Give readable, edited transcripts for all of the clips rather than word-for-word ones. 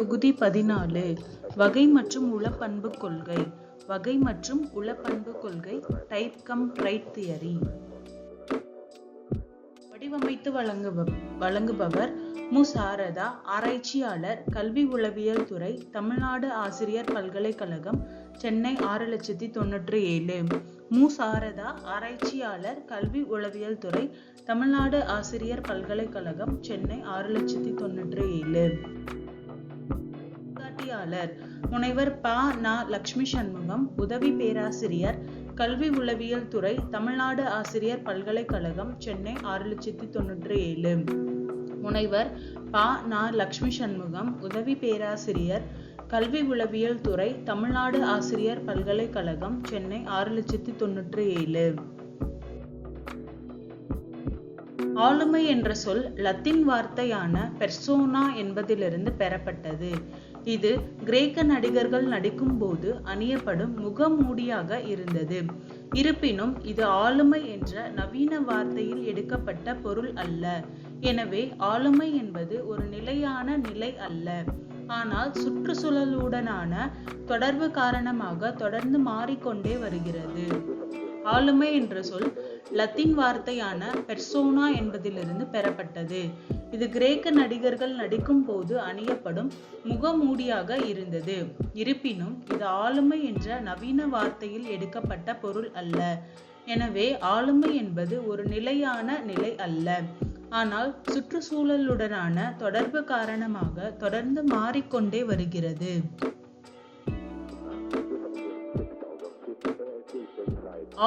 தொகுதி 14 வகை மற்றும் உளப்பண்புக் கொள்கை. வகை மற்றும் உளப்பண்புக் கொள்கை டைப் கம் ரைட் தியரி. வடிவமைத்து வழங்குபவர் மு. சாரதா, ஆராய்ச்சியாளர், கல்வி உளவியல் துறை, தமிழ்நாடு ஆசிரியர் பல்கலைக்கழகம், சென்னை 6097. மு. சாரதா, ஆராய்ச்சியாளர், கல்வி உளவியல் துறை, தமிழ்நாடு ஆசிரியர் பல்கலைக்கழகம், சென்னை 6097. வழிகாட்டியாளர் முனைவர் ப. நா. லட்சுமி சண்முகம், உதவி பேராசிரியர், கல்வி உளவியல் துறை, தமிழ்நாடு ஆசிரியர் பல்கலைக்கழகம், சென்னை 6097. முனைவர் ப. நா. லட்சுமி சண்முகம், உதவி பேராசிரியர், கல்வி உளவியல் துறை, தமிழ்நாடு ஆசிரியர் பல்கலைக்கழகம், சென்னை 6097. ஆளுமை என்ற சொல் லத்தீன் வார்த்தையான பெர்சோனா என்பதிலிருந்து பெறப்பட்டது. இது கிரேக்க நடிகர்கள் நடிக்கும் போது அணியப்படும் முகமூடியாக இருந்தது. இருப்பினும் இது ஆளுமை என்ற நவீன வார்த்தையில் எடுக்கப்பட்ட பொருள் அல்ல. எனவே ஆளுமை என்பது ஒரு நிலையான நிலை அல்ல, ஆனால் சுற்றுச்சூழலுடனான தொடர்பு காரணமாக தொடர்ந்து மாறிக்கொண்டே வருகிறது. ஆளுமை என்ற சொல் லத்தீன் வார்த்தையான பெர்சோனா என்பதிலிருந்து பெறப்பட்டது. இது கிரேக்க நடிகர்கள் நடிக்கும் போது அணியப்படும் முகமூடியாக இருந்தது. இருப்பினும் இது ஆளுமை என்ற நவீன வார்த்தையில் எடுக்கப்பட்ட பொருள் அல்ல. எனவே ஆளுமை என்பது ஒரு நிலையான நிலை அல்ல, ஆனால் சுற்றுச்சூழலுடனான தொடர்பு காரணமாக தொடர்ந்து மாறிக்கொண்டே வருகிறது.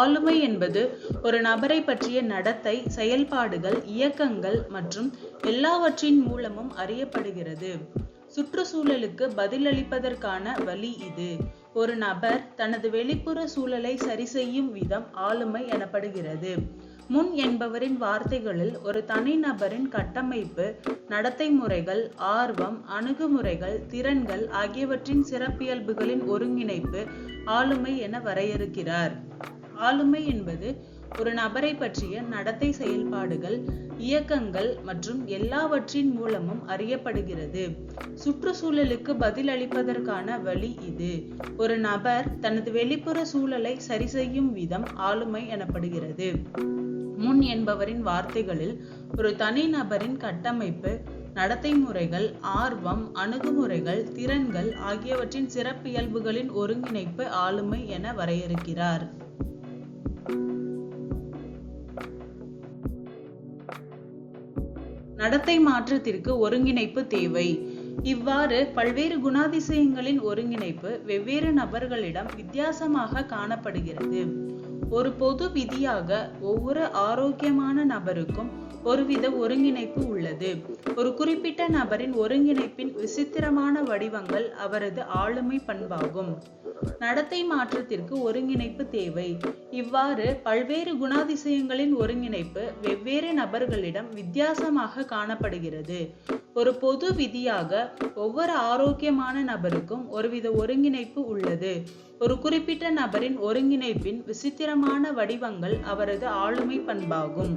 ஆளுமை என்பது ஒரு நபரை பற்றிய நடத்தை, செயல்பாடுகள், இயக்கங்கள் மற்றும் எல்லாவற்றின் மூலமும் அறியப்படுகிறது. சுற்றுச்சூழலுக்கு பதிலளிப்பதற்கான வழி இது. ஒரு நபர் தனது வெளிப்புற சூழலை சரி செய்யும் விதம் ஆளுமை எனப்படுகிறது. முன் என்பவரின் வார்த்தைகளில் ஒரு தனிநபரின் கட்டமைப்பு, நடத்தை முறைகள், ஆர்வம், அணுகுமுறைகள், திறன்கள் ஆகியவற்றின் சிறப்பியல்புகளின் ஒருங்கிணைப்பு ஆளுமை என வரையறுக்கிறார். ஆளுமை என்பது ஒரு நபரை பற்றிய நடத்தை, செயல்பாடுகள், இயக்கங்கள் மற்றும் எல்லாவற்றின் மூலமும் அறியப்படுகிறது. சுற்றுச்சூழலுக்கு பதிலளிப்பதற்கான வழி இது. ஒரு நபர் தனது வெளிப்புற சூழலை சரி செய்யும் விதம் ஆளுமை எனப்படுகிறது. முன் என்பவரின் வார்த்தைகளில் ஒரு தனிநபரின் கட்டமைப்பு, நடத்தை முறைகள், ஆர்வம், அணுகுமுறைகள், திறன்கள் ஆகியவற்றின் சிறப்பியல்புகளின் ஒருங்கிணைப்பு ஆளுமை என வரையறுக்கிறார். நடத்தை மாற்றத்திற்கு ஒருங்கிணைப்பு தேவை. இவ்வாறு பல்வேறு குணாதிசயங்களின் ஒருங்கிணைப்பு வெவ்வேறு நபர்களிடம் வித்தியாசமாக காணப்படுகிறது. ஒரு பொது விதியாக ஒவ்வொரு ஆரோக்கியமான நபருக்கும் ஒருவித ஒருங்கிணைப்பு உள்ளது. ஒரு குறிப்பிட்ட நபரின் ஒருங்கிணைப்பின் விசித்திரமான வடிவங்கள் அவரது ஆளுமை பண்பாகும். நடத்தை மாற்றத்திற்கு ஒருங்கிணைப்பு தேவை. இவ்வாறு பல்வேறு குணாதிசயங்களின் ஒருங்கிணைப்பு வெவ்வேறு நபர்களிடம் வித்தியாசமாக காணப்படுகிறது. ஒரு பொது விதியாக ஒவ்வொரு ஆரோக்கியமான நபருக்கும் ஒருவித ஒருங்கிணைப்பு உள்ளது. ஒரு குறிப்பிட்ட நபரின் ஒருங்கிணைப்பின் விசித்திரமான வடிவங்கள் அவரது ஆளுமை பண்பாகும்.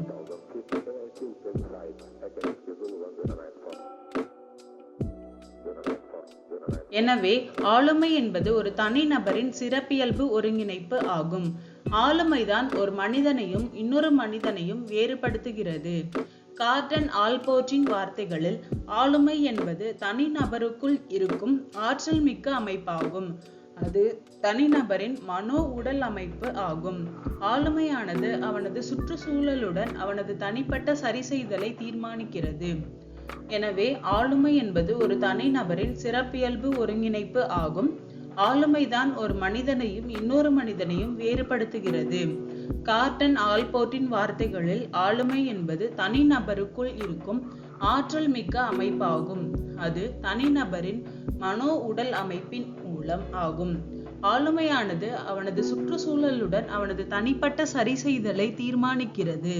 எனவே ஆளுமை என்பது ஒரு தனிநபரின் சிறப்பியல்பு ஒருங்கிணைப்பு ஆகும். ஆளுமைதான் ஒரு மனிதனையும் இன்னொரு மனிதனையும் வேறுபடுத்துகிறது. கார்டன் ஆல்போர்ட்டின் வார்த்தைகளில் ஆளுமை என்பது தனிநபருக்குள் இருக்கும் ஆற்றல் மிக்க அமைப்பாகும். அது தனிநபரின் மனோ உடல் அமைப்பு ஆகும். ஆளுமையானது அவனது சுற்றுச்சூழலுடன் அவனது தனிப்பட்ட சரிசெய்தலை தீர்மானிக்கிறது. எனவே ஆளுமை என்பது ஒரு தனிநபரின் சிறப்பியல்பு ஒருங்கிணைப்பு ஆகும். ஆளுமைதான் ஒரு மனிதனையும் இன்னொரு மனிதனையும் வேறுபடுத்துகிறது. கார்டன் ஆல்போர்ட்டின் வார்த்தைகளில் ஆளுமை என்பது தனிநபருக்குள் இருக்கும் ஆற்றல் மிக்க அமைப்பாகும். அது தனிநபரின் மனோ உடல் அமைப்பின் மூலம் ஆகும். ஆளுமையானது அவனது சுற்றுச்சூழலுடன் அவனது தனிப்பட்ட சரிசெய்தலை தீர்மானிக்கிறது.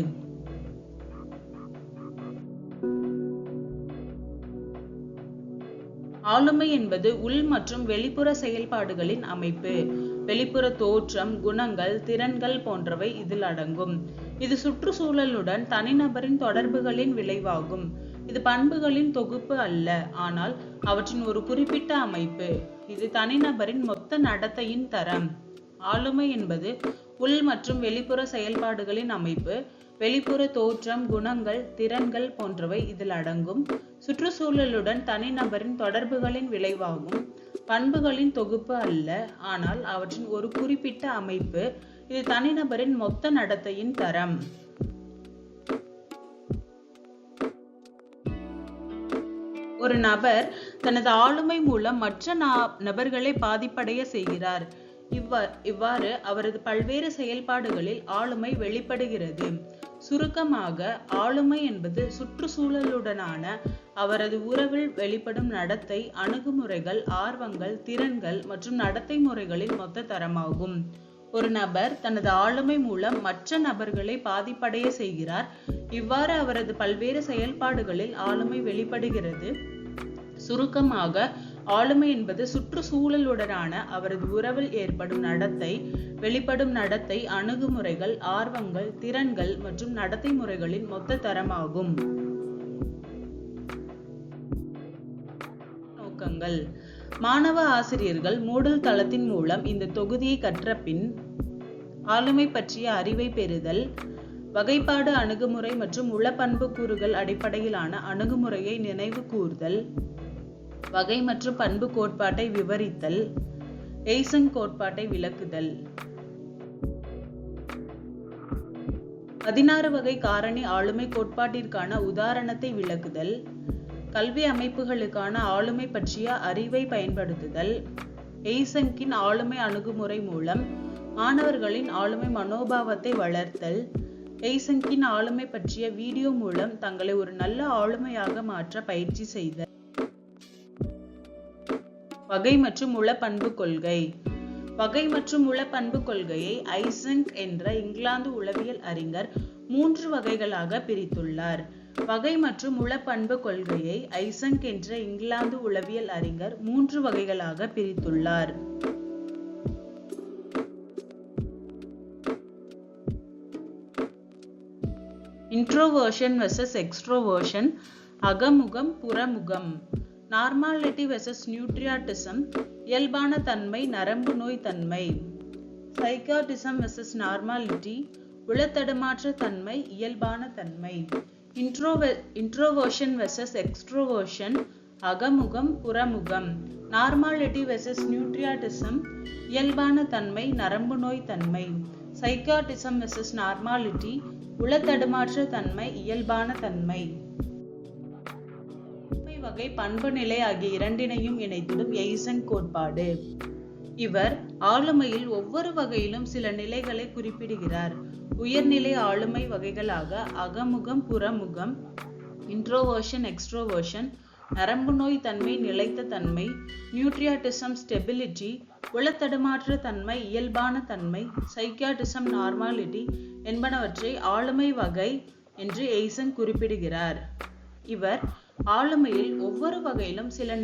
ஆளுமை என்பது உள் மற்றும் வெளிப்புற செயல்பாடுகளின் அமைப்பு. வெளிப்புற தோற்றம், குணங்கள், திறன்கள் போன்றவை இதில் அடங்கும். இது சுற்றுச்சூழலுடன் தனிநபரின் தொடர்புகளின் விளைவாகும். இது பண்புகளின் தொகுப்பு அல்ல, ஆனால் அவற்றின் ஒரு குறிப்பிட்ட அமைப்பு. இது தனிநபரின் மொத்த நடத்தையின் தரம். ஆளுமை என்பது உள் மற்றும் வெளிப்புற செயல்பாடுகளின் அமைப்பு. வெளிப்புற தோற்றம், குணங்கள், திறன்கள் போன்றவை இதில் அடங்கும். சுற்றுச்சூழலுடன் தனிநபரின் தொடர்புகளின் விளைவாகும். பண்புகளின் தொகுப்பு அல்ல, ஆனால் அவற்றின் ஒரு குறிப்பிட்ட அமைப்பு. இது தனிநபரின் மொத்த நடத்தையின் தரம். ஒரு நபர் தனது ஆளுமை மூலம் மற்ற நபர்களை பாதிப்படைய செய்கிறார். இவ்வாறு அவரது பல்வேறு செயல்பாடுகளில் ஆளுமை வெளிப்படுகிறது. சுருக்கமாக, ஆளுமை என்பது சுற்றுச்சூழலுடனான அவரது உறவில் வெளிப்படும் நடத்தை, அணுகுமுறைகள், ஆர்வங்கள், திறன்கள் மற்றும் நடத்தை முறைகளின் மொத்த தரமாகும். ஒரு நபர் தனது ஆளுமை மூலம் மற்ற நபர்களை பாதிப்படைய செய்கிறார். இவ்வாறு அவரது பல்வேறு செயல்பாடுகளில் ஆளுமை வெளிப்படுகிறது. சுருக்கமாக, ஆளுமை என்பது சுற்றுச்சூழலுடனான அவரது உறவில் ஏற்படும் நடத்தை, வெளிப்படும் நடத்தை, அணுகுமுறைகள், ஆர்வங்கள், திறன்கள் மற்றும் நடத்தை முறைகளின் மொத்த தரமாகும். நோக்கங்கள். மாணவ ஆசிரியர்கள் மூடல் தளத்தின் மூலம் இந்த தொகுதியை கற்ற பின் ஆளுமை பற்றிய அறிவை பெறுதல், வகைப்பாடு அணுகுமுறை மற்றும் உளப்பண்பு கூறுகள் அடிப்படையிலான அணுகுமுறையை நினைவு கூர்தல், வகை மற்றும் பண்பு கோட்பாட்டை விவரித்தல், எய்சன் கோட்பாட்டை விளக்குதல், 16 வகை காரணி ஆளுமை கோட்பாட்டிற்கான உதாரணத்தை விளக்குதல், கல்வி அமைப்புகளுக்கான ஆளுமை பற்றிய அறிவை பயன்படுத்துதல், எய்சங்கின் ஆளுமை அணுகுமுறை மூலம் மாணவர்களின் ஆளுமை மனோபாவத்தை வளர்த்தல், எய்சங்கின் ஆளுமை பற்றிய வீடியோ மூலம் தங்களை ஒரு நல்ல ஆளுமையாக மாற்ற பயிற்சி செய்தல். வகை மற்றும் உளப்பண்பு கொள்கை. வகை மற்றும் உளப்பண்பு கொள்கையை ஐசங்க் என்ற இங்கிலாந்து உளவியல் அறிஞர் 3 வகைகளாக பிரித்துள்ளார். வகை மற்றும் உளப்பண்பு கொள்கையை ஐசங்க் என்ற இங்கிலாந்து உளவியல் அறிஞர் 3 வகைகளாக பிரித்துள்ளார். இன்ட்ரோவர்ஷன் வெர்சஸ் எக்ஸ்ட்ரோவர்ஷன், அகமுகம் புறமுகம். நார்மாலிட்டி வெர்சஸ் நியூட்ரியாட்டிசம், இயல்பான தன்மை நரம்பு நோய் தன்மை. சைக்காட்டிசம் வெர்சஸ் நார்மாலிட்டி, உளத்தடுமாற்ற தன்மை இயல்பான தன்மை. இன்ட்ரோவர்ஷன் வெர்சஸ் எக்ஸ்ட்ரோவர்ஷன், அகமுகம் புறமுகம். நார்மாலிட்டி வெர்சஸ் நியூட்ரியாட்டிசம், இயல்பான தன்மை நரம்பு நோய் தன்மை. சைக்காட்டிசம் வெர்சஸ் நார்மாலிட்டி, உளத்தடுமாற்ற தன்மை இயல்பான தன்மை. வகை பண்பு நிலை ஆகிய இரண்டினையும் இணைத்திடும் எய்சன் கோட்பாடு. இவர் ஆளுமையில் ஒவ்வொரு வகையிலும் சில நிலைகளை குறிப்பிடுகிறார். உயர்நிலை ஆளுமை வகைகளாக அகமுகம் புறமுகம், இன்ட்ரோவர்ஷன் எக்ஸ்ட்ரோவர்ஷன், நரம்பு நோய் தன்மை நிலைத்த தன்மை, நியூட்ரியாட்டிசம் ஸ்டெபிலிட்டி, உளத்தடுமாற்ற தன்மை இயல்பான தன்மை, சைக்கியாட்டிசம் நார்மாலிட்டி என்பனவற்றை ஆளுமை வகை என்று எய்சன் குறிப்பிடுகிறார். இவர் ஆளுமையில் ஒவ்வொரு வகையிலும் சில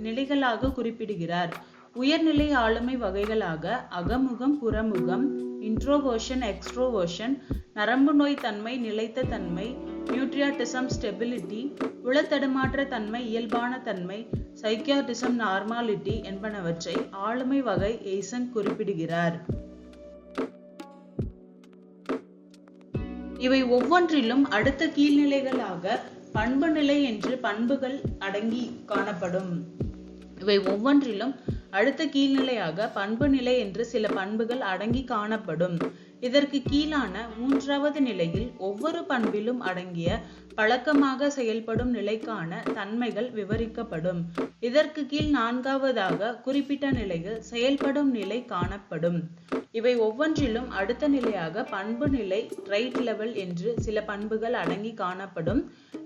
நிலைகளாக குறிப்பிடுகிறார். உயர்நிலை ஆளுமை வகைகளாக அகமுகம் புறமுகம், இன்ட்ரோவர்ஷன் எக்ஸ்ட்ரோவர்ஷன், நரம்பு நோய் தன்மை நிலைத்த தன்மை, நியூட்ரியாட்டிசம் ஸ்டெபிலிட்டி, உளத்தடுமாற்ற தன்மை இயல்பான தன்மை, சைக்கியாட்டிசம் நார்மாலிட்டி என்பனவற்றை ஆளுமை வகை எய்சன் குறிப்பிடுகிறார். இவை ஒவ்வொன்றிலும் அடுத்த கீழ்நிலைகளாக பண்பு நிலை என்று பண்புகள் அடங்கி காணப்படும். இவை ஒவ்வொன்றிலும் அடுத்த கீழ்நிலையாக பண்பு நிலை என்று சில பண்புகள் அடங்கி காணப்படும். இதற்கு கீழான 3வது நிலையில் ஒவ்வொரு பண்பிலும் அடங்கிய பழக்கமாக செயல்படும் நிலைக்கான தன்மைகள் விவரிக்கப்படும். இதற்கு கீழ் 4வதாக குறிப்பிட்ட நிலையில் செயல்படும் நிலை காணப்படும். இவை ஒவ்வொன்றிலும் அடுத்த நிலையாக பண்பு நிலை ரைட் லெவல் என்று சில பண்புகள் அடங்கி காணப்படும்.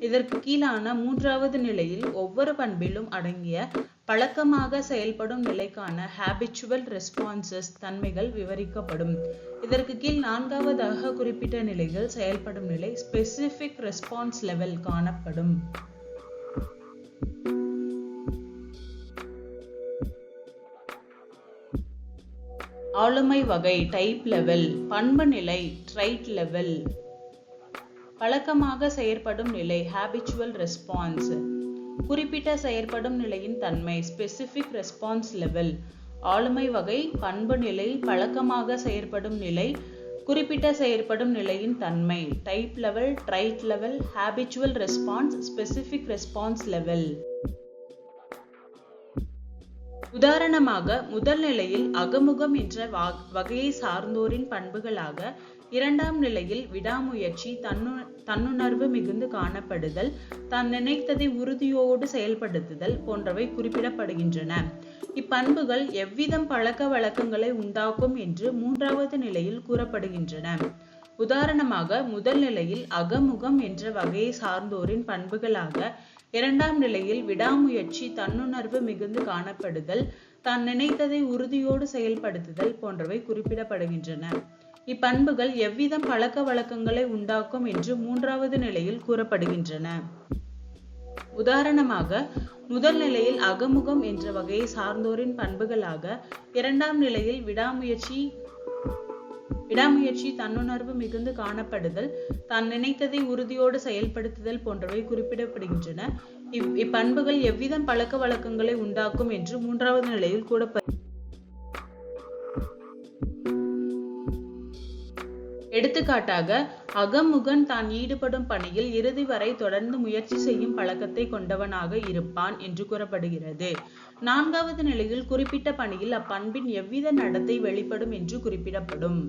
இதற்கு கீழான 3வது நிலையில் ஒவ்வொரு பண்பிலும் அடங்கிய பழக்கமாக செயல்படும் நிலைக்கான ஹாபிச்சுவல் ரெஸ்பான்சஸ் தன்மைகள் விவரிக்கப்படும். இதற்கு கீழ் 4வதாக குறிப்பிட்ட நிலைகள் செயல்படும் நிலை ஸ்பெசிபிக் ரெஸ்பான்ஸ் லெவல் காணப்படும். ஆளுமை வகை டைப் லெவல், பண்பு நிலை ட்ரைட் லெவல். பழக்கமாக செயற்படும் நிலை habitual response. குறிப்பிட்ட செயற்படும் நிலையின் தன்மை specific response level. ஆளுமை வகை, பண்பு நிலை, பழக்கமாக செயற்படும் நிலை, குறிப்பிட்ட செயற்படும் நிலையின் தன்மை type level, trait level, habitual response, specific response level. உதாரணமாக முதல் நிலையில் அகமுகம் என்ற வகையை சார்ந்தோரின் பண்புகளாக, இரண்டாம் நிலையில் விடாமுயற்சி, தன்னுணர்வு மிகுந்து காணப்படுதல், தான் நினைத்ததை உறுதியோடு செயல்படுத்துதல் போன்றவை குறிப்பிடப்படுகின்றன. இப்பண்புகள் எவ்விதம் பழக்க வழக்கங்களை உண்டாக்கும் என்று மூன்றாவது நிலையில் கூறப்படுகின்றன. உதாரணமாக முதல் நிலையில் அகமுகம் என்ற வகையை சார்ந்தோரின் பண்புகளாக, இரண்டாம் நிலையில் விடாமுயற்சி, தன்னுணர்வு மிகுந்து காணப்படுதல், தான் நினைத்ததை உறுதியோடு செயல்படுத்துதல் போன்றவை குறிப்பிடப்படுகின்றன. இப்பண்புகள் எவ்விதம் பழக்க வழக்கங்களை உண்டாக்கும் என்று மூன்றாவது நிலையில் கூறப்படுகின்றன. உதாரணமாக முதல் நிலையில் அகமுகம் என்ற வகையை சார்ந்தோரின் பண்புகளாக, இரண்டாம் நிலையில் விடாமுயற்சி, தன்னுணர்வு மிகுந்து காணப்படுதல், தான் நினைத்ததை உறுதியோடு செயல்படுத்துதல் போன்றவை குறிப்பிடப்படுகின்றன. இப்பண்புகள் எவ்விதம் பழக்க வழக்கங்களை உண்டாக்கும் என்று மூன்றாவது நிலையில் எடுத்துக்காட்டாக அகமுகன் தான் ஈடுபடும் பணியில் இறுதி வரை தொடர்ந்து முயற்சி செய்யும் பழக்கத்தை கொண்டவனாக இருப்பான் என்று கூறப்படுகிறது. நான்காவது நிலையில் குறிப்பிட்ட பணியில் அப்பண்பின் எவ்வித நடத்தை வெளிப்படும் என்று குறிப்பிடப்படும்.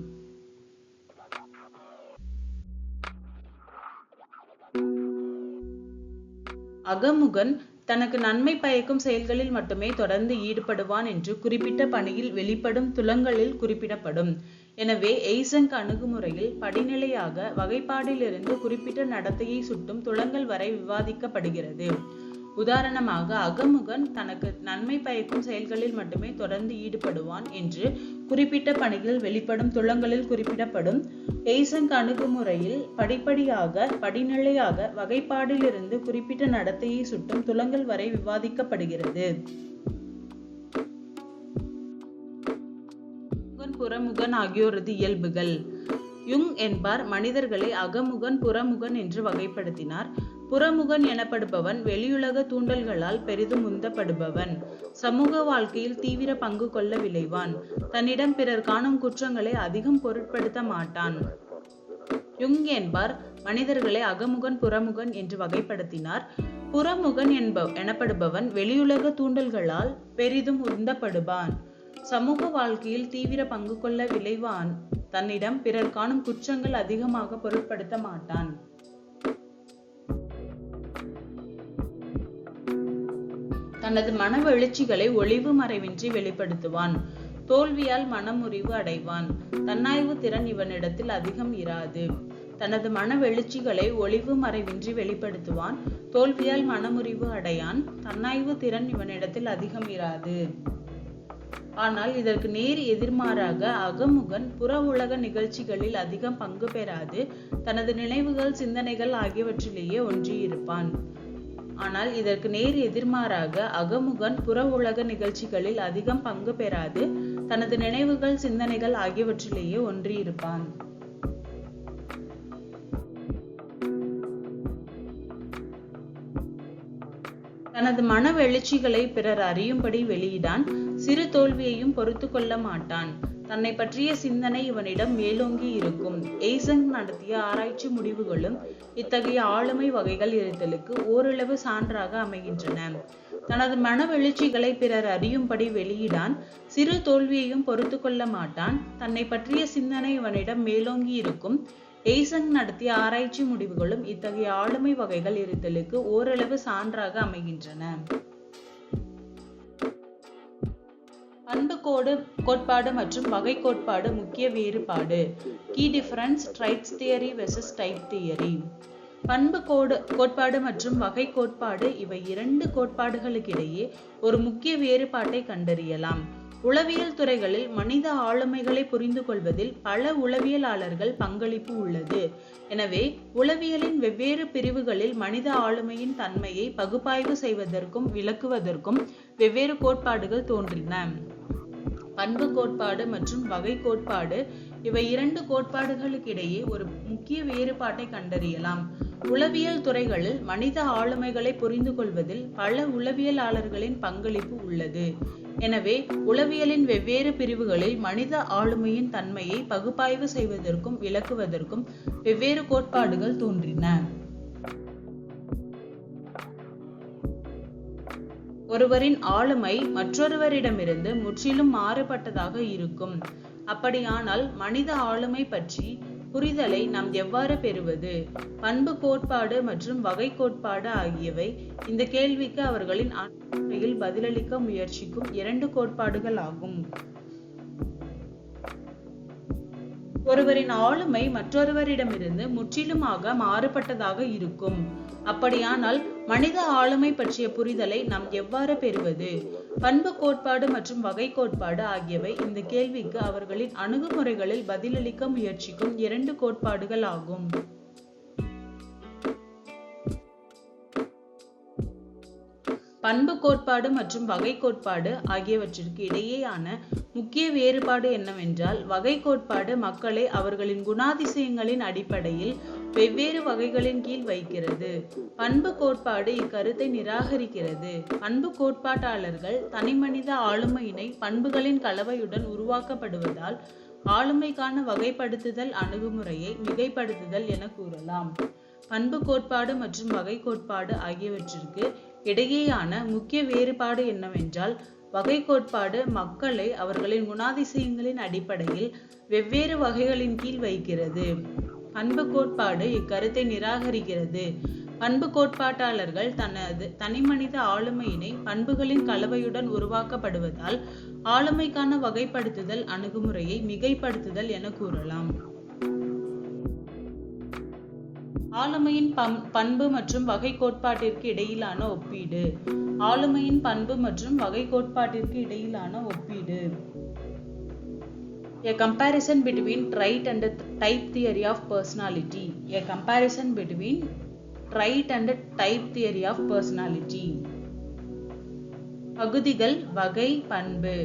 அகமுகன் தனக்கு நன்மை பயக்கும் செயல்களில் மட்டுமே தொடர்ந்து ஈடுபடுவான் என்று குறிப்பிட்ட பணியில் வெளிப்படும் துலங்களில் குறிப்பிடப்படும். எனவே எய்சங்க் அணுகுமுறையில் படிநிலையாக வகைப்பாடிலிருந்து குறிப்பிட்ட நடத்தையை சுட்டும் துலங்கள் வரை விவாதிக்கப்படுகிறது. உதாரணமாக அகமுகன் தனக்கு நன்மை பயக்கும் செயல்களில் மட்டுமே தொடர்ந்து ஈடுபடுவான் என்று குறிப்பிட்ட பணியில் வெளிப்படும் துலங்களில் குறிப்பிடப்படும். எய்சங்க் அணுகுமுறையில் படிநிலையாக வகைப்பாடிலிருந்து குறிப்பிட்ட நடத்தையை சுட்டும் துலங்கள் வரை விவாதிக்கப்படுகிறது. புறமுகன் ஆகியோரது இயல்புகள். யுங் என்பார் மனிதர்களை அகமுகன், புறமுகன் என்று வகைப்படுத்தினார். புறமுகன் எனப்படுபவன் வெளியுலக தூண்டல்களால் பெரிதும் உந்தப்படுபவன், சமூக வாழ்க்கையில் தீவிர பங்கு கொள்ள விளைவான், தன்னிடம் பிறர் காணும் குற்றங்களை அதிகம் பொருட்படுத்த மாட்டான். யுங் என்பார் மனிதர்களை அகமுகன், புறமுகன் என்று வகைப்படுத்தினார். புறமுகன் எனப்படுபவன் வெளியுலக தூண்டல்களால் பெரிதும் உந்தப்படுவான், சமூக வாழ்க்கையில் தீவிர பங்கு கொள்ள விளைவான், தன்னிடம் பிறர் காணும் குற்றங்கள் அதிகமாக பொருட்படுத்த மாட்டான். தனது மன எழுச்சிகளை ஒளிவு மறைவின்றி வெளிப்படுத்துவான், தோல்வியால் மனமுறிவு அடைவான், தன்னாய்வு திறன் இவனிடத்தில் அதிகம் இராது. தனது மன எழுச்சிகளை ஒளிவு மறைவின்றி வெளிப்படுத்துவான், தோல்வியால் மனமுறிவு அடையான், தன்னாய்வு திறன் இவனிடத்தில் அதிகம் இராது. ஆனால் இதற்கு நேர் எதிர்மாறாக அகமுகன் புற உலக நிகழ்ச்சிகளில் அதிகம் பங்கு பெறாது, தனது நினைவுகள், சிந்தனைகள் ஆகியவற்றிலேயே ஒன்றியிருப்பான். ஆனால் இதற்கு நேர் எதிர்மாறாக அகமுகன் புற உலக நிகழ்ச்சிகளில் அதிகம் பங்கு பெறாது, தனது நினைவுகள், சிந்தனைகள் ஆகியவற்றிலேயே ஒன்றியிருப்பான். தனது மன எழுச்சிகளை பிறர் அறியும்படி வெளியிடான், சிறு தோல்வியையும் பொறுத்து கொள்ள மாட்டான், தன்னை பற்றிய சிந்தனை இவனிடம் மேலோங்கி இருக்கும். எய்சங்க் நடத்திய ஆராய்ச்சி முடிவுகளும் இத்தகைய ஆளுமை வகைகள் இருத்தலுக்கு ஓரளவு சான்றாக அமைகின்றன. தனது மன எழுச்சிகளை பிறர் அறியும்படி வெளியிடான், சிறு தோல்வியையும் பொறுத்து கொள்ள மாட்டான், தன்னை பற்றிய சிந்தனை இவனிடம் மேலோங்கி இருக்கும். எய்சங்க் நடத்திய ஆராய்ச்சி முடிவுகளும் இத்தகைய ஆளுமை வகைகள் இருத்தலுக்கு ஓரளவு சான்றாக அமைகின்றன. பண்பு கோட்பாடு மற்றும் வகை கோட்பாடு முக்கிய வேறுபாடு. Key difference, traits theory versus type theory. பண்பு கோட்பாடு மற்றும் வகை கோட்பாடு இவை இரண்டு கோட்பாடுகளுக்கிடையே ஒரு முக்கிய வேறுபாட்டை கண்டறியலாம். உளவியல் துறைகளில் மனித ஆளுமைகளை புரிந்து கொள்வதில் பல உளவியலாளர்கள் பங்களிப்பு உள்ளது. எனவே உளவியலின் வெவ்வேறு பிரிவுகளில் மனித ஆளுமையின் தன்மையை பகுப்பாய்வு செய்வதற்கும் விளக்குவதற்கும் வெவ்வேறு கோட்பாடுகள் தோன்றின. பண்பு கோட்பாடு மற்றும் வகை கோட்பாடு இவை இரண்டு கோட்பாடுகளுக்கிடையே ஒரு முக்கிய வேறுபாட்டை கண்டறியலாம். உளவியல் துறைகளில் மனித ஆளுமைகளை புரிந்து கொள்வதில் பல உளவியலாளர்களின் பங்களிப்பு உள்ளது. எனவே உளவியலின் வெவ்வேறு பிரிவுகளில் மனித ஆளுமையின் தன்மையை பகுப்பாய்வு செய்வதற்கும் விளக்குவதற்கும் வெவ்வேறு கோட்பாடுகள் தோன்றின. ஒருவரின் ஆளுமை மற்றொருவரிடமிருந்து முற்றிலும் மாறுபட்டதாக இருக்கும். அப்படியானால் மனித ஆளுமை பற்றி புரிதலை நாம் எவ்வாறு பெறுவது? பண்பு கோட்பாடு மற்றும் வகை கோட்பாடு ஆகியவை இந்த கேள்விக்கு அவர்களின் அணுகுமுறையில் பதிலளிக்க முயற்சிக்கும் இரண்டு கோட்பாடுகள் ஆகும். ஒருவரின் ஆளுமை மற்றொருவரிடமிருந்து முற்றிலுமாக மாறுபட்டதாக இருக்கும். அப்படியானால் மனித ஆளுமை பற்றிய புரிதலை நாம் எவ்வாறு பெறுவது? பண்பு கோட்பாடு மற்றும் வகை கோட்பாடு ஆகியவை இந்த கேள்விக்கு அவர்களின் அணுகுமுறைகளில் பதிலளிக்க முயற்சிக்கும் இரண்டு கோட்பாடுகள் ஆகும். பண்பு கோட்பாடு மற்றும் வகை கோட்பாடு ஆகியவற்றிற்கு இடையேயான முக்கிய வேறுபாடு என்னவென்றால், வகை கோட்பாடு மக்களை அவர்களின் குணாதிசயங்களின் அடிப்படையில் வெவ்வேறு வகைகளின் கீழ் வைக்கிறது. பண்பு கோட்பாடு இக்கருத்தை நிராகரிக்கிறது. பண்பு கோட்பாட்டாளர்கள் தனிமனித ஆளுமையினை பண்புகளின் கலவையுடன் உருவாக்கப்படுவதால் ஆளுமைக்கான வகைப்படுத்துதல் அணுகுமுறையை மிகைப்படுத்துதல் என கூறலாம். பண்பு கோட்பாடு மற்றும் வகை கோட்பாடு ஆகியவற்றிற்கு இடையேயான முக்கிய வேறுபாடு என்னவென்றால், வகை கோட்பாடு மக்களை அவர்களின் குணாதிசயங்களின் அடிப்படையில் வெவ்வேறு வகைகளின் கீழ் வைக்கிறது. பண்பு கோட்பாடு இக்கருத்தை நிராகரிக்கிறது. பண்பு கோட்பாட்டாளர்கள் தனது தனிமனித ஆளுமையினை பண்புகளின் கலவையுடன் உருவாக்கப்படுவதால் ஆளுமைக்கான வகைப்படுத்துதல் அணுகுமுறையை மிகைப்படுத்துதல் என கூறலாம். ஆளுமையின் பண்பு மற்றும் வகை கோட்பாட்டிற்கு இடையிலான ஒப்பீடு. ஆளுமையின் பண்பு மற்றும் வகை கோட்பாட்டிற்கு இடையிலான ஒப்பீடு. A comparison between trait and type theory of personality. A comparison between trait and type theory of personality. பகுதிகள், வகை, பண்பு.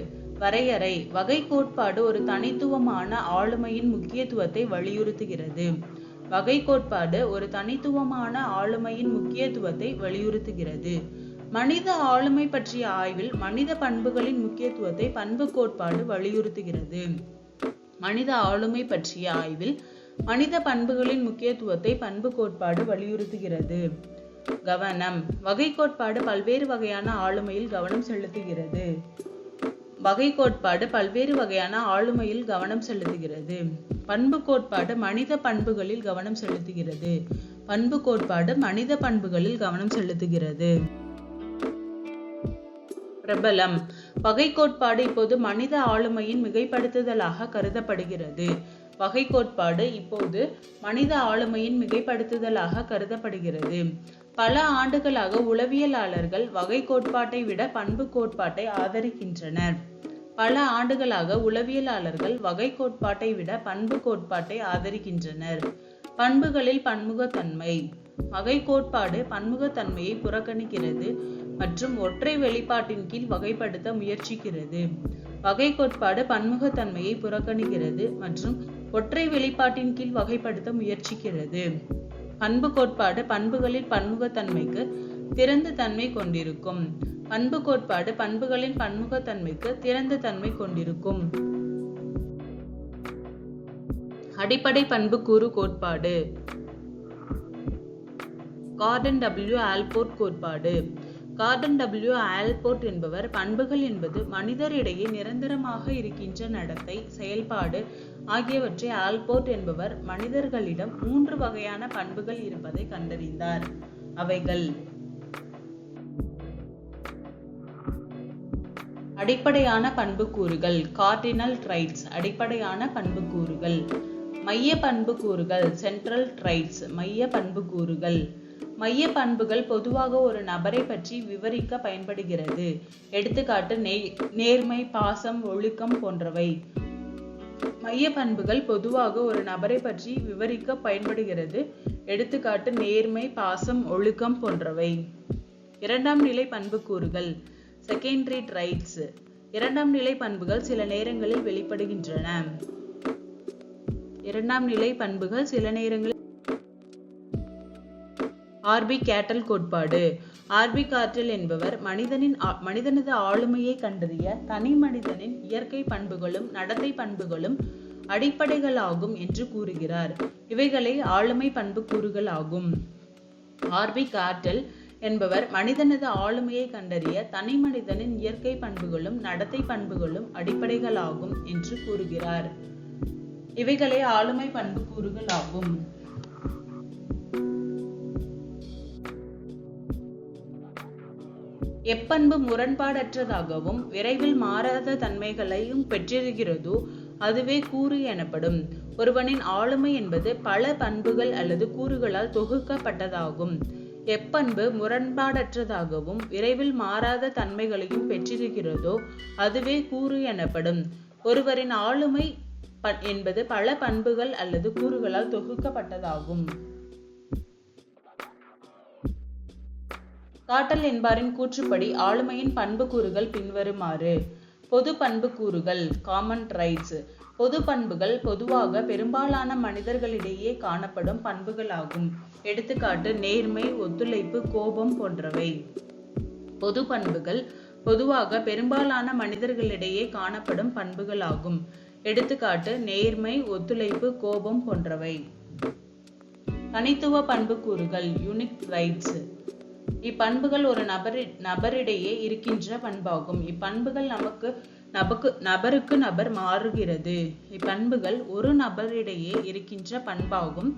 வரையறை. வகை கோட்பாடு ஒரு தனித்துவமான ஆளுமையின் முக்கியத்துவத்தை வலியுறுத்துகிறது. வகை கோட்பாடு ஒரு தனித்துவமான ஆளுமையின் முக்கியத்துவத்தை வலியுறுத்துகிறது. மனித ஆளுமை பற்றிய ஆய்வில் மனித பண்புகளின் முக்கியத்துவத்தை பண்பு கோட்பாடு வலியுறுத்துகிறது. மனித ஆளுமை பற்றிய ஆய்வில் மனித பண்புகளின் முக்கியத்துவத்தை பண்பு கோட்பாடு வலியுறுத்துகிறது. கவனம். வகை கோட்பாடு பல்வேறு வகையான ஆளுமையில் கவனம் செலுத்துகிறது. வகை கோட்பாடு பல்வேறு வகையான ஆளுமையில் கவனம் செலுத்துகிறது. பண்பு கோட்பாடு மனித பண்புகளில் கவனம் செலுத்துகிறது. பண்பு கோட்பாடு மனித பண்புகளில் கவனம் செலுத்துகிறது. பிரபலம். வகை கோட்பாடு இப்போது மனித ஆளுமையின் மிகைப்படுத்துதலாக கருதப்படுகிறது. வகை கோட்பாடு இப்போது மனித ஆளுமையின் மிகைப்படுத்துதலாக கருதப்படுகிறது. பல ஆண்டுகளாக உளவியலாளர்கள் வகை கோட்பாட்டை விட பண்பு கோட்பாட்டை ஆதரிக்கின்றனர். பல ஆண்டுகளாக உளவியலாளர்கள் வகை கோட்பாட்டை விட பண்பு கோட்பாட்டை ஆதரிக்கின்றனர். பண்புகளில் பன்முகத்தன்மை. வகை கோட்பாடு பன்முகத்தன்மையை புறக்கணிக்கிறது மற்றும் ஒற்றை வெளிப்பாட்டின் கீழ் வகைப்படுத்த முயற்சிக்கிறது. வகை கோட்பாடு பன்முகத்தன்மையை புறக்கணிக்கிறது மற்றும் ஒற்றை வெளிப்பாட்டின் கீழ் வகைப்படுத்த முயற்சிக்கிறது. பண்பு கோட்பாடு பண்புகளின் பன்முகத்தன்மைக்கு திறந்த தன்மை கொண்டிருக்கும். பண்பு கோட்பாடு பண்புகளின் பன்முகத்தன்மைக்கு திறந்த தன்மை கொண்டிருக்கும். அடிப்படை பண்புக்கூறு கோட்பாடு. கார்டன் டபிள்யூ ஆல்போர்ட் கோட்பாடு. கார்டன் டபிள்யூ ஆல்போர்ட் என்பவர் பண்புகள் என்பது மனிதரிடையே நிரந்தரமாக இருக்கின்ற நடத்தை, செயல்பாடு ஆகியவற்றை ஆல்போர்ட் என்பவர் மனிதர்களிடம் 3 வகையான பண்புகள் இருப்பதை கண்டறிந்தார். அவைகள்: அடிப்படையான பண்புக்கூறுகள், கார்டினல் ட்ரைட்ஸ், அடிப்படையான பண்புக்கூறுகள். மைய பண்புக்கூறுகள், சென்ட்ரல் ட்ரைட்ஸ், மைய பண்புக்கூறுகள். மைய பண்புகள் பொதுவாக ஒரு நபரை பற்றி விவரிக்க பயன்படுகிறது. எடுத்துக்காட்டு நேர்மை, பாசம், ஒழுக்கம் போன்றவை. மைய பண்புகள் பொதுவாக ஒரு நபரை பற்றி விவரிக்க பயன்படுகிறது. எடுத்துக்காட்டு நேர்மை, பாசம், ஒழுக்கம் போன்றவை. இரண்டாம் நிலை பண்புக்கூறுகள், செகண்டரி ட்ரைட்ஸ். இரண்டாம் நிலை பண்புகள் சில நேரங்களில் வெளிப்படுகின்றன. இரண்டாம் நிலை பண்புகள் சில நேரங்களில் ஆர்பி கேட்டல் கோட்பாடு. ஆர்பி கார்டல் என்பவர் மனிதனது ஆளுமையை கண்டறிய தனி மனிதனின் இயற்கை பண்புகளும் நடத்தை பண்புகளும் அடிப்படைகளாகும் என்று கூறுகிறார். இவைகளே ஆளுமை பண்பு கூறுகள் ஆகும். ஆர்பி கார்டல் என்பவர் மனிதனது ஆளுமையை கண்டறிய தனி மனிதனின் இயற்கை பண்புகளும் நடத்தை பண்புகளும் அடிப்படைகளாகும் என்று கூறுகிறார். இவைகளே ஆளுமை பண்பு கூறுகள் ஆகும். எப்பண்பு முரண்பாடற்றதாகவும் விரைவில் மாறாத தன்மைகளையும் பெற்றிருக்கிறதோ அதுவே கூறு எனப்படும். ஒருவனின் ஆளுமை என்பது பல பண்புகள் அல்லது கூறுகளால் தொகுக்கப்பட்டதாகும். எப்பண்பு முரண்பாடற்றதாகவும் விரைவில் மாறாத தன்மைகளையும் பெற்றிருக்கிறதோ அதுவே கூறு எனப்படும். ஒருவரின் ஆளுமை என்பது பல பண்புகள் அல்லது கூறுகளால் தொகுக்கப்பட்டதாகும். கார்டல் என்பாரின் கூற்றுப்படி ஆளுமையின் பண்புக்கூறுகள் பின்வருமாறு. பொது பண்புக்கூறுகள் காமன் ட்ரைட்ஸ். பொது பண்புகள் பொதுவாக பெரும்பாலான மனிதர்களிடையே காணப்படும் பண்புகளாகும். எடுத்துக்காட்டு நேர்மை, ஒத்துழைப்பு, கோபம் போன்றவை. பொது பண்புகள் பொதுவாக பெரும்பாலான மனிதர்களிடையே காணப்படும் பண்புகளாகும். எடுத்துக்காட்டு நேர்மை, ஒத்துழைப்பு, கோபம் போன்றவை. தனித்துவ பண்புக்கூறுகள் யூனிக் ட்ரைட்ஸ். இப்பண்புகள் ஒரு நபரிடையே இருக்கின்ற பண்பாகும். இப்பண்புகள் நபருக்கு நபர் மாறுகிறது. இப்பண்புகள் ஒரு நபரிடையே இருக்கின்ற பண்பாகும்.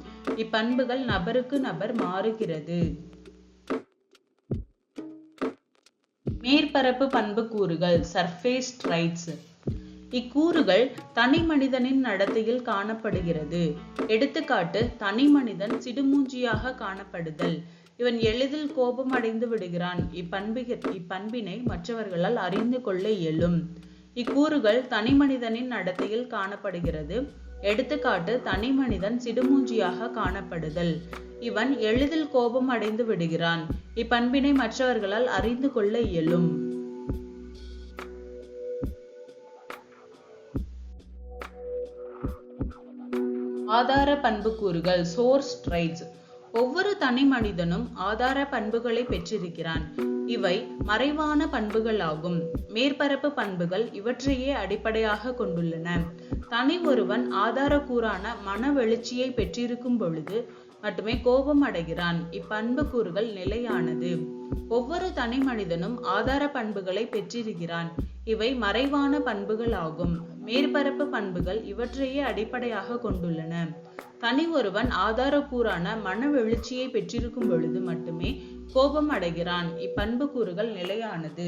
இப்பண்புகள் நபருக்கு நபர் மாறுகிறது. மேற்பரப்பு பண்புக்கூறுகள் சர்ஃபேஸ் ட்ரைட்ஸ். இக்கூறுகள் தனி மனிதனின் நடத்தையில் காணப்படுகிறது. எடுத்துக்காட்டு தனி மனிதன் சிடுமூஞ்சியாக காணப்படுதல். இவன் எளிதில் கோபம் அடைந்து விடுகிறான். இப்பண்பினை மற்றவர்களால் அறிந்து கொள்ள இயலும். இக்கூறுகள் தனி மனிதனின் நடத்தையில் காணப்படுகிறது. எடுத்துக்காட்டு தனி மனிதன் சிடுமூஞ்சியாக காணப்படுதல். இவன் எளிதில் கோபம் அடைந்து விடுகிறான். இப்பண்பினை மற்றவர்களால் அறிந்து கொள்ள இயலும். ஆதார பண்புக்கூறுகள் சோர்ஸ் ட்ரைட்ஸ். ஒவ்வொரு தனி மனிதனும் ஆதார பண்புகளை பெற்றிருக்கிறான். இவை மறைவான பண்புகளாகும். மேற்பரப்பு பண்புகள் இவற்றையே அடிப்படையாக கொண்டுள்ளன. தனி ஒருவன் ஆதாரக்கூறான மன வெளிச்சியை பெற்றிருக்கும் பொழுது மட்டுமே கோபம் அடைகிறான். இப்பண்பு கூறுகள் நிலையானது. ஒவ்வொரு தனி மனிதனும் ஆதார பண்புகளை பெற்றிருக்கிறான். இவை மறைவான பண்புகள் ஆகும். மேற்பரப்பு பண்புகள் இவற்றையே அடிப்படையாக கொண்டுள்ளன. தனி ஒருவன் ஆதாரக்கூறான மன எழுச்சியை பெற்றிருக்கும் பொழுது மட்டுமே கோபம் அடைகிறான். இப்பண்பு கூறுகள் நிலையானது.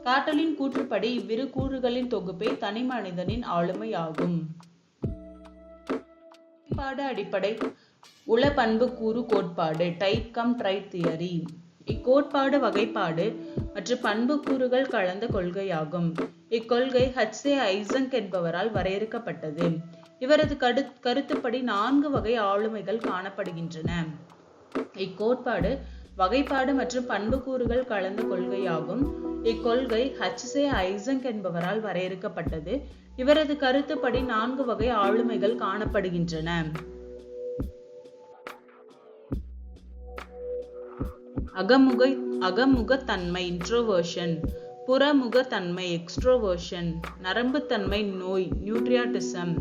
கார்டலின் கூற்றுப்படி இவ்விரு கூறுகளின் தொகுப்பே தனி மனிதனின் ஆளுமை ஆகும். அடிப்படை உள பண்புக்கூறு கோட்பாடு டைப் கம் ட்ரைட் தியரி. இக்கோட்பாடு வகைப்பாடு மற்றும் பண்புக்கூறுகள் கலந்த கொள்கையாகும். இக்கொள்கை H.C. ஐசங்க் என்பவரால் வரையறுக்கப்பட்டது. இவரது கருத்துப்படி 4 வகை ஆளுமைகள் காணப்படுகின்றன. இக்கோட்பாடு வகைப்பாடு மற்றும் பண்புக்கூறுகள் கலந்த கொள்கையாகும். இக்கொள்கை H.C. ஐசங்க் என்பவரால் வரையறுக்கப்பட்டது. இவரது கருத்துப்படி 4 வகை ஆளுமைகள் காணப்படுகின்றன. அகமுகத்தன்மை இன்ட்ரோவர்ஷன், புறமுகத்தன்மை எக்ஸ்ட்ரோவர்ஷன், நரம்புத்தன்மை நோய் நியூட்ரியாட்டிசம்,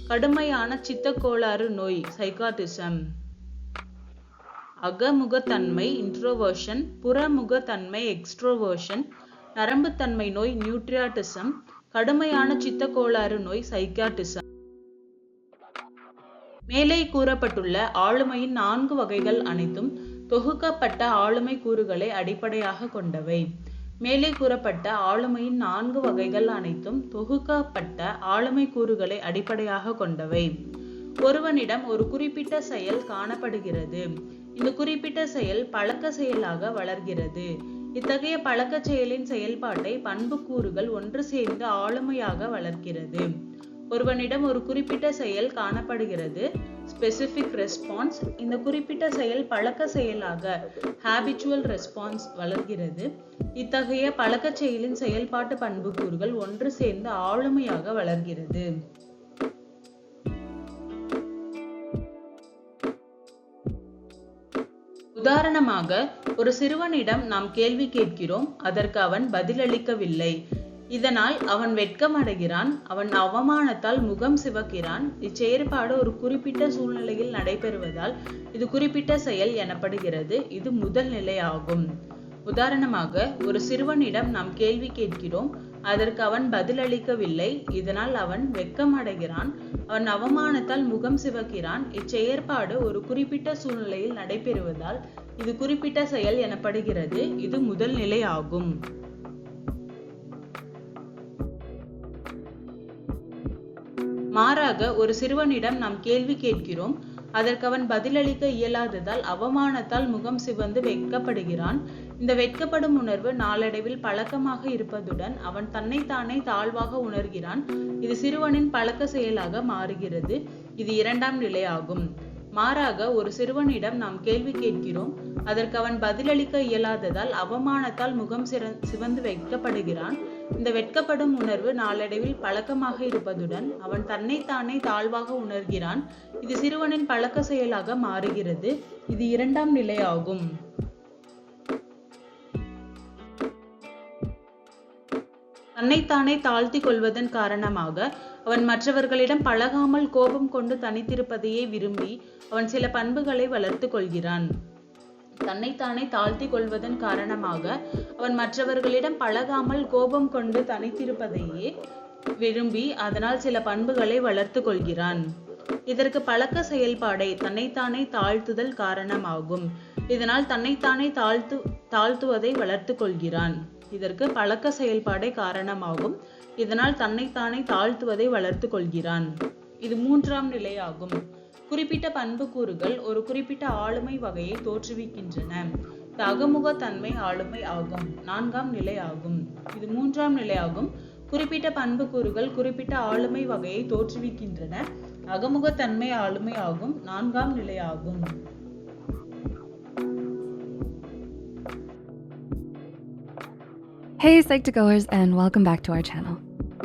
கடுமையான சித்தக்கோளாறு நோய் சைக்காட்டிசம். அகமுகத்தன்மை இன்ட்ரோவர்ஷன், புறமுகத்தன்மை எக்ஸ்ட்ரோவர்ஷன், நரம்புத்தன்மை நோய் நியூட்ரியாட்டிசம், கடுமையான சித்தக்கோளாறு நோய் சைக்காட்டிசம். மேலே கூறப்பட்டுள்ள ஆளுமையின் 4 வகைகள் அனைத்தும் தொகுக்கப்பட்ட ஆளுமை கூறுகளை அடிப்படையாக கொண்டவை. மேலே கூறப்பட்ட ஆளுமையின் 4 வகைகள் அனைத்தும் தொகுக்கப்பட்ட ஆளுமை கூறுகளை அடிப்படையாக கொண்டவை. ஒருவனிடம் ஒரு குறிப்பிட்ட செயல் காணப்படுகிறது. இந்த குறிப்பிட்ட செயல் பழக்க செயலாக வளர்கிறது. இத்தகைய பழக்க செயலின் செயல்பாட்டை பண்புக்கூறுகள் ஒன்று சேர்ந்து ஆளுமையாக வளர்க்கிறது. ஒருவனிடம் ஒரு குறிப்பிட்ட செயல் காணப்படுகிறது, ஸ்பெசிபிக் ரெஸ்பான்ஸ். இந்த குறிப்பிட்ட செயல் பழக்க செயலாக ஹாபிச்சுவல் ரெஸ்பான்ஸ் வளர்கிறது. இத்தகைய பழக்க செயலின் செயல்பாட்டு பண்புக்கூறுகள் ஒன்று சேர்ந்து ஆளுமையாக வளர்கிறது. உதாரணமாக, ஒரு சிறுவனிடம் நாம் கேள்வி கேட்கிறோம், அதற்கு அவன் பதிலளிக்கவில்லை. இதனால் அவன் வெட்கமடைகிறான், அவன் அவமானத்தால் முகம் சிவக்கிறான். இச்செயற்பாடு ஒரு குறிப்பிட்ட சூழ்நிலையில் நடைபெறுவதால் இது குறிப்பிட்ட செயல் எனப்படுகிறது. இது முதல் நிலையாகும். உதாரணமாக, ஒரு சிறுவனிடம் நாம் கேள்வி கேட்கிறோம், அதற்கு அவன் பதிலளிக்கவில்லை. இதனால் அவன் வெட்கமடைகிறான், அவன் அவமானத்தால் முகம் சிவக்கிறான். இச்செயற்பாடு ஒரு குறிப்பிட்ட சூழ்நிலையில் நடைபெறுவதால் இது குறிப்பிட்ட செயல் எனப்படுகிறது. இது முதல் நிலையாகும். மாறாக, ஒரு சிறுவனிடம் நாம் கேள்வி கேட்கிறோம், அதற்கு அவன் பதிலளிக்க இயலாததால் அவமானத்தால் முகம் சிவந்து வெட்கப்படுகிறான். இந்த வெட்கப்படும் உணர்வு நாளடைவில் பழக்கமாக இருப்பதுடன் அவன் தன்னைத்தானே தாழ்வாக உணர்கிறான். இது சிறுவனின் பழக்க செயலாக மாறுகிறது. இது இரண்டாம் நிலையாகும். மாறாக, ஒரு சிறுவனிடம் நாம் கேள்வி கேட்கிறோம், அதற்கு அவன் பதிலளிக்க இயலாததால் அவமானத்தால் முகம் சிவந்து வெட்கப்படுகிறான். இந்த வெட்கப்படும் உணர்வு நாளடைவில் பழக்கமாக இருப்பதுடன் அவன் தன்னைத்தானே தாழ்வாக உணர்கிறான். இது சிறுவனின் பழக்க செயலாக மாறுகிறது. இது இரண்டாம் நிலையாகும். தன்னைத்தானே தாழ்த்தி கொள்வதன் காரணமாக அவன் மற்றவர்களிடம் பழகாமல் கோபம் கொண்டு தனித்திருப்பதையே விரும்பி அவன் சில பண்புகளை வளர்த்து கொள்கிறான். தன்னைத்தானே தாழ்த்தி கொள்வதன் காரணமாக அவன் மற்றவர்களிடம் பழகாமல் கோபம் கொண்டு தனித்திருப்பதையே விரும்பி அதனால் சில பண்புகளை வளர்த்து கொள்கிறான். இதற்கு பழக்க செயல்பாடை தன்னைத்தானே தாழ்த்துதல் காரணமாகும். இதனால் தன்னைத்தானே தாழ்த்துவதை வளர்த்து கொள்கிறான். இதற்கு பழக்க செயல்பாடே காரணமாகும். இதனால் தன்னைத்தானே தாழ்த்துவதை வளர்த்து கொள்கிறான். இது மூன்றாம் நிலையாகும். குறிப்பிட்ட பண்புக்கூறுகள் ஒரு குறிப்பிட்ட ஆளுமை வகையை தோற்றுவிக்கின்றன. இது அகமுகத்தன்மை ஆளுமை ஆகும். நான்காம் நிலை ஆகும். இது மூன்றாம் நிலையாகும். குறிப்பிட்ட பண்புக்கூறுகள் குறிப்பிட்ட ஆளுமை வகையை தோற்றுவிக்கின்றன. அகமுகத்தன்மை ஆளுமை ஆகும். நான்காம் நிலையாகும். Hey Psych2Goers, and welcome back to our channel.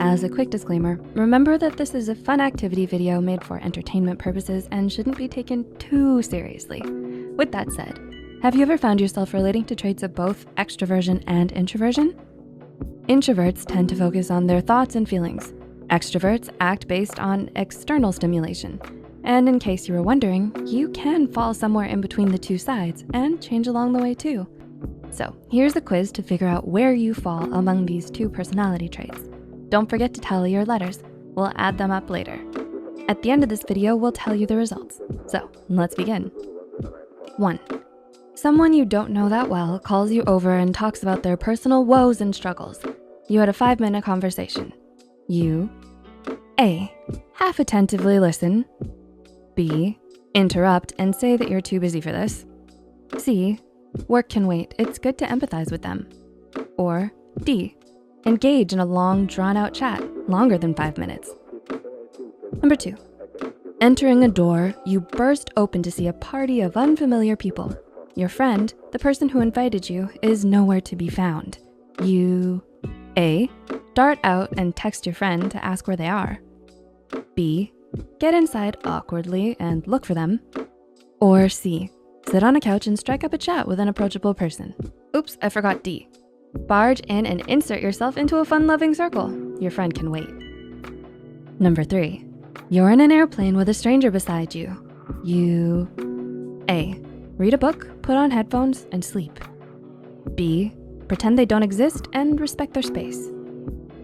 As a quick disclaimer, remember that this is a fun activity video made for entertainment purposes and shouldn't be taken too seriously. With that said, have you ever found yourself relating to traits of both extroversion and introversion? Introverts tend to focus on their thoughts and feelings. Extroverts act based on external stimulation. And in case you were wondering, you can fall somewhere in between the two sides and change along the way too. So here's a quiz to figure out where you fall among these two personality traits. Don't forget to tally your letters. We'll add them up later. At the end of this video, we'll tell you the results. So let's begin. 1. Someone you don't know that well calls you over and talks about their personal woes and struggles. You had a 5-minute conversation. You, A, half attentively listen. B, interrupt and say that you're too busy for this. C, work can wait, it's good to empathize with them. Or D, engage in a long, drawn-out chat, longer than 5 minutes. Number 2, entering a door, you burst open to see a party of unfamiliar people. Your friend, the person who invited you, is nowhere to be found. You, A, dart out and text your friend to ask where they are. B, get inside awkwardly and look for them. Or C, sit on a couch and strike up a chat with an approachable person. Oops, I forgot D. Barge in and insert yourself into a fun-loving circle. Your friend can wait. Number 3, you're in an airplane with a stranger beside you. You, A, read a book, put on headphones, and sleep. B, pretend they don't exist and respect their space.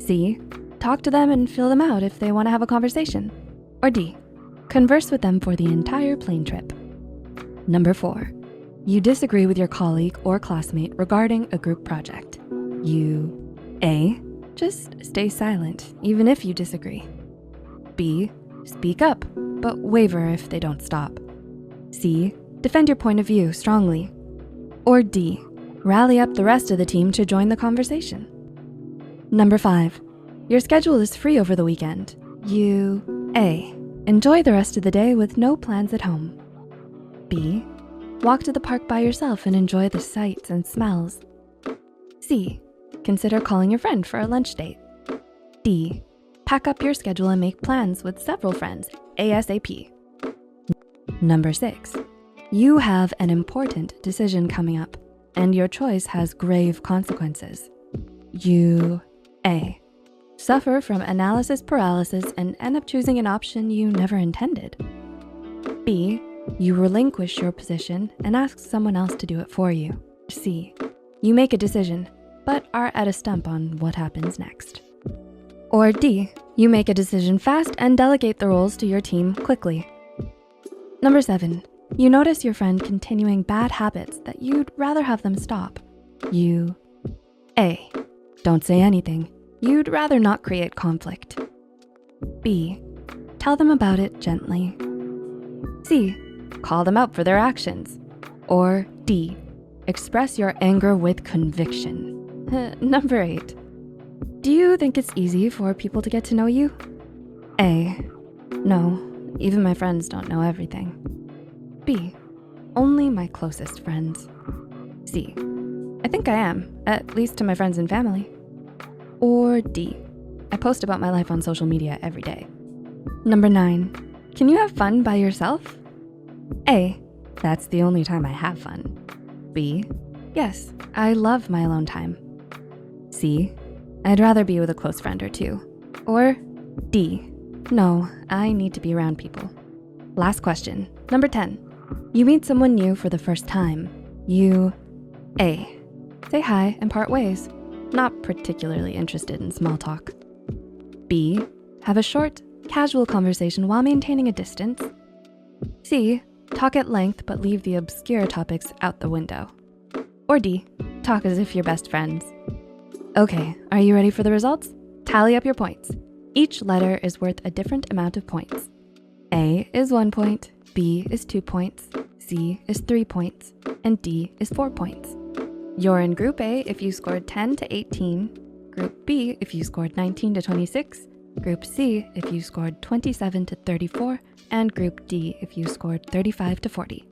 C, talk to them and feel them out if they want to have a conversation. Or D, converse with them for the entire plane trip. Number 4, you disagree with your colleague or classmate regarding a group project. You, A, just stay silent even if you disagree. B, speak up, but waver if they don't stop. C, defend your point of view strongly. Or D, rally up the rest of the team to join the conversation. Number 5, your schedule is free over the weekend. You, A, enjoy the rest of the day with no plans at home. B, walk to the park by yourself and enjoy the sights and smells. C, consider calling your friend for a lunch date. D, pack up your schedule and make plans with several friends ASAP. Number 6, You have an important decision coming up, and your choice has grave consequences. You A. Suffer from analysis paralysis and end up choosing an option you never intended. B. You relinquish your position and ask someone else to do it for you. C. You make a decision, but are at a stump on what happens next. Or D. You make a decision fast and delegate the roles to your team quickly. Number 7. You notice your friend continuing bad habits that you'd rather have them stop. You A. Don't say anything. You'd rather not create conflict. B. Tell them about it gently. C. Call them out for their actions. Or D. Express your anger with conviction. Number 8. Do you think it's easy for people to get to know you? A. No, even my friends don't know everything. B. Only my closest friends. C. I think I am, at least to my friends and family. Or D. I post about my life on social media every day. Number 9. Can you have fun by yourself? A. That's the only time I have fun. B. Yes, I love my alone time. C. I'd rather be with a close friend or two. Or D. No, I need to be around people. Last question. Number 10. You meet someone new for the first time. You A. Say hi and part ways. Not particularly interested in small talk. B. Have a short, casual conversation while maintaining a distance. C. Talk at length but leave the obscure topics out the window. Or D. Talk as if you're best friends. Okay, are you ready for the results? Tally up your points. Each letter is worth a different amount of points. A is 1 point, B is 2 points, C is 3 points, and D is 4 points. You're in Group A if you scored 10 to 18, Group B if you scored 19 to 26, Group C if you scored 27 to 34, and Group D if you scored 35 to 40.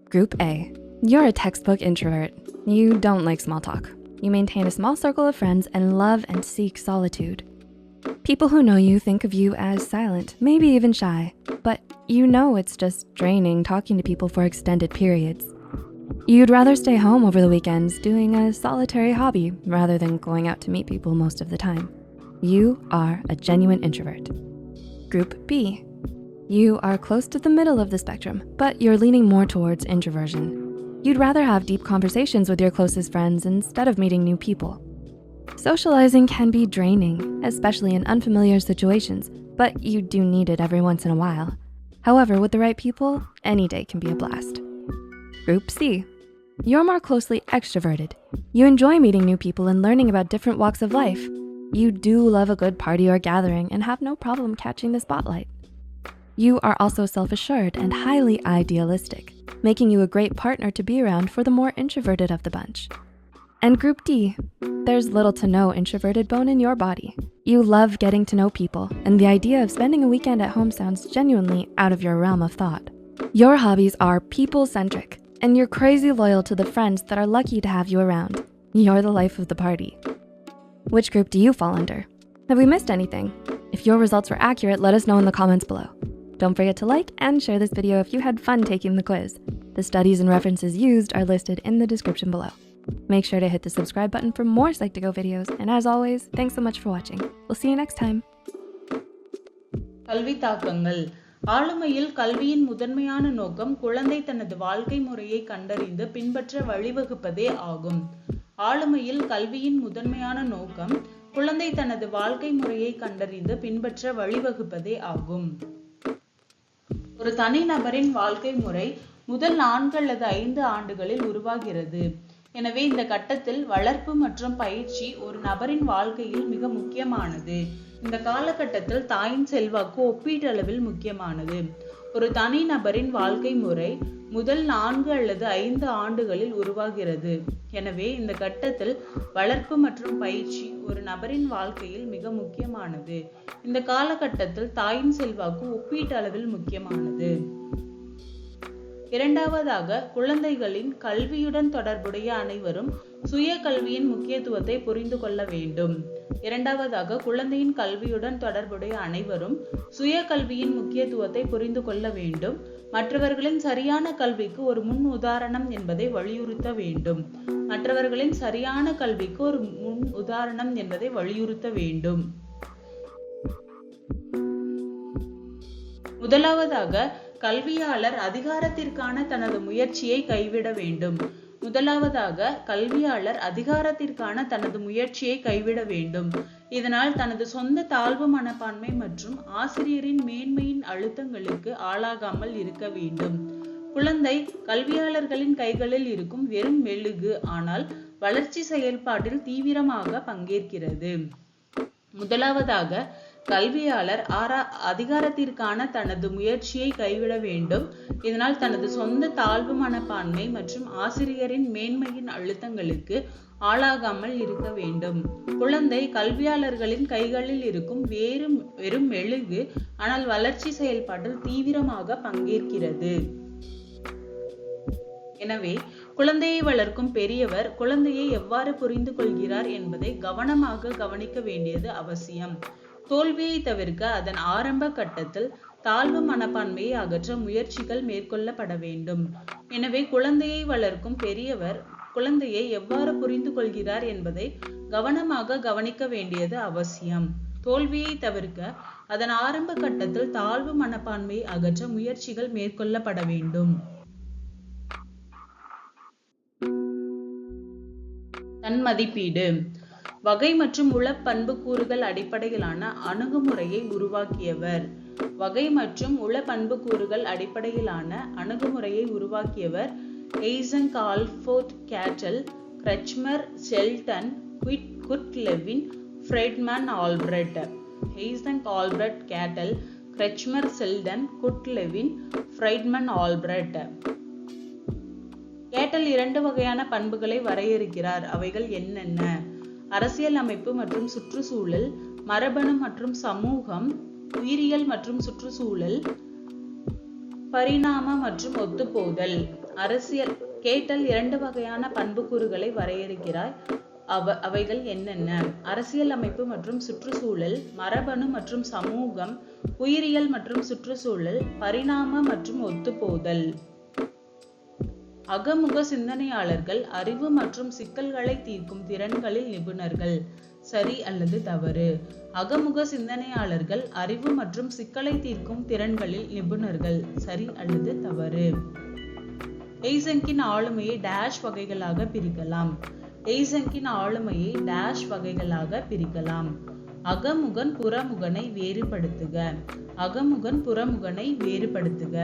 Group A. You're a textbook introvert. You don't like small talk. You maintain a small circle of friends and love and seek solitude. People who know you think of you as silent, maybe even shy, but you know it's just draining talking to people for extended periods. You'd rather stay home over the weekends doing a solitary hobby rather than going out to meet people most of the time. You are a genuine introvert. Group B. You are close to the middle of the spectrum, but you're leaning more towards introversion. You'd rather have deep conversations with your closest friends instead of meeting new people. Socializing can be draining, especially in unfamiliar situations, but you do need it every once in a while. However, with the right people, any day can be a blast. Group C. You're more closely extroverted. You enjoy meeting new people and learning about different walks of life. You do love a good party or gathering and have no problem catching the spotlight. You are also self-assured and highly idealistic, making you a great partner to be around for the more introverted of the bunch. And Group D, there's little to no introverted bone in your body. You love getting to know people, and the idea of spending a weekend at home sounds genuinely out of your realm of thought. Your hobbies are people-centric, and you're crazy loyal to the friends that are lucky to have you around. You're the life of the party. Which group do you fall under? Have we missed anything? If your results were accurate, let us know in the comments below. Don't forget to like and share this video if you had fun taking the quiz. The studies and references used are listed in the description below. Make sure to hit the subscribe button for more Psych2Go videos, and as always, thanks so much for watching. We'll see you next time. கல்வி தாக்கங்கள். ஆளுமையில் கல்வியின் முதன்மையான நோக்கம் குழந்தை தனது வாழ்க்கை முறையை கண்டறிந்து பின்பற்ற வழிவகுப்பதே ஆகும். ஆளுமையில் கல்வியின் முதன்மையான நோக்கம் குழந்தை தனது வாழ்க்கை முறையை கண்டறிந்து பின்பற்ற வழிவகுப்பதே ஆகும். ஒரு தனிநபரின் வாழ்க்கை முறை முதல் 4 அல்லது 5 ஆண்டுகளில் உருவாகிறது. எனவே இந்த கட்டத்தில் வளர்ப்பு மற்றும் பயிற்சி ஒரு நபரின் வாழ்க்கையில் மிக முக்கியமானது. இந்த காலகட்டத்தில் தாயின் செல்வாக்கு ஒப்பீட்டளவில் முக்கியமானது. ஒரு தனி நபரின் வாழ்க்கை முறை முதல் 4 அல்லது 5 ஆண்டுகளில் உருவாகிறது. எனவே இந்த கட்டத்தில் வளர்ப்பு மற்றும் பயிற்சி ஒரு நபரின் வாழ்க்கையில் மிக முக்கியமானது. இந்த காலகட்டத்தில் தாயின் செல்வாக்கு ஒப்பீட்டளவில் முக்கியமானது. இரண்டாவதாக, குழந்தைகளின் கல்வியுடன் தொடர்புடைய அனைவரும் சுய கல்வியின் முக்கியத்துவத்தை புரிந்து கொள்ள வேண்டும். இரண்டாவதாக, குழந்தையின் கல்வியுடன் தொடர்புடைய அனைவரும் சுய கல்வியின் முக்கியத்துவத்தை புரிந்து கொள்ள வேண்டும். மற்றவர்களின் சரியான கல்விக்கு ஒரு முன் உதாரணம் என்பதை வலியுறுத்த வேண்டும். மற்றவர்களின் சரியான கல்விக்கு ஒரு முன் உதாரணம் என்பதை வலியுறுத்த வேண்டும். முதலாவதாக, கல்வியாளர் அதிகாரத்திற்கான தனது முயற்சியை கைவிட வேண்டும். இதனால் தனது சொந்த தாழ்வு மனப்பான்மை மற்றும் ஆசிரியரின் மேன்மையின் அழுத்தங்களுக்கு ஆளாகாமல் இருக்க வேண்டும். குழந்தை கல்வியாளர்களின் கைகளில் இருக்கும் வெறும் மெழுகு, ஆனால் வளர்ச்சி செயல்பாட்டில் தீவிரமாக பங்கேற்கிறது. முதலாவதாக, கல்வியாளர் அதிகாரத்திற்கான தனது முயற்சியை கைவிட வேண்டும். இதனால் தனது சொந்த தாழ்வு மனப்பான்மை மற்றும் ஆசிரியரின் மேன்மையின் அழுத்தங்களுக்கு ஆளாகாமல் இருக்க வேண்டும். குழந்தை கல்வியாளர்களின் கைகளில் இருக்கும் வெறும் மெழுகு, ஆனால் வளர்ச்சி செயல்பாட்டில் தீவிரமாக பங்கேற்கிறது. எனவே குழந்தையை வளர்க்கும் பெரியவர் குழந்தையை எவ்வாறு புரிந்து கொள்கிறார் என்பதை கவனமாக கவனிக்க வேண்டியது அவசியம். தோல்வியை தவிர்க்க அதன் ஆரம்ப கட்டத்தில் தாழ்வு மனப்பான்மையை அகற்ற முயற்சிகள் மேற்கொள்ளப்பட வேண்டும். எனவே குழந்தையை வளர்க்கும் பெரியவர் குழந்தையை எவ்வாறு புரிந்து கொள்கிறார் என்பதை கவனமாக கவனிக்க வேண்டியது அவசியம். தோல்வியை தவிர்க்க அதன் ஆரம்ப கட்டத்தில் தாழ்வு மனப்பான்மையை அகற்ற முயற்சிகள் மேற்கொள்ளப்பட வேண்டும். தன்மதிப்பீடு. வகை மற்றும் உள பண்புக்கூறுகள் அடிப்படையிலான அணுகுமுறையை உருவாக்கியவர். வகை மற்றும் உள பண்புக்கூறுகள் அடிப்படையிலான அணுகுமுறையை உருவாக்கியவர் Eysenck, Allport, Cattell, Kretschmer, Sheldon, Kurt Lewin, Friedman, Alfred. Eysenck, Alfred, Cattell, Kretschmer, Sheldon, Kurt Lewin, Friedman, Alfred. Cattell 2 வகையான பண்புகளை வரையறுக்கிறார். அவைகள் என்னென்ன? அரசியல் அமைப்பு மற்றும் சுற்றுச்சூழல், மரபணு மற்றும் சமூகம், உயிரியல் மற்றும் சுற்றுச்சூழல், பரிணாம மற்றும் ஒத்துப்போதல். கேட்டல் 2 வகையான பண்புக்கூறுகளை வரையறுக்கிறார். அவைகள் என்னென்ன? அரசியல் அமைப்பு மற்றும் சுற்றுச்சூழல், மரபணு மற்றும் சமூகம், உயிரியல் மற்றும் சுற்றுச்சூழல், பரிணாம மற்றும் ஒத்துப்போதல். அகமுக சிந்தனையாளர்கள் அறிவு மற்றும் சிக்கல்களை தீர்க்கும் திறன்களில் நிபுணர்கள். சரி அல்லது தவறு? அகமுக சிந்தனையாளர்கள் அறிவு மற்றும் சிக்கலை தீர்க்கும் திறன்களில் நிபுணர்கள். சரி அல்லது தவறு? எய்சென்க்கின் ஆளுமையை டேஷ் வகைகளாக பிரிக்கலாம். எய்சென்க்கின் ஆளுமையை டேஷ் வகைகளாக பிரிக்கலாம். அகமுகன் புறமுகனை வேறுபடுத்துக. அகமுகன் புறமுகனை வேறுபடுத்துக.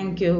Thank you.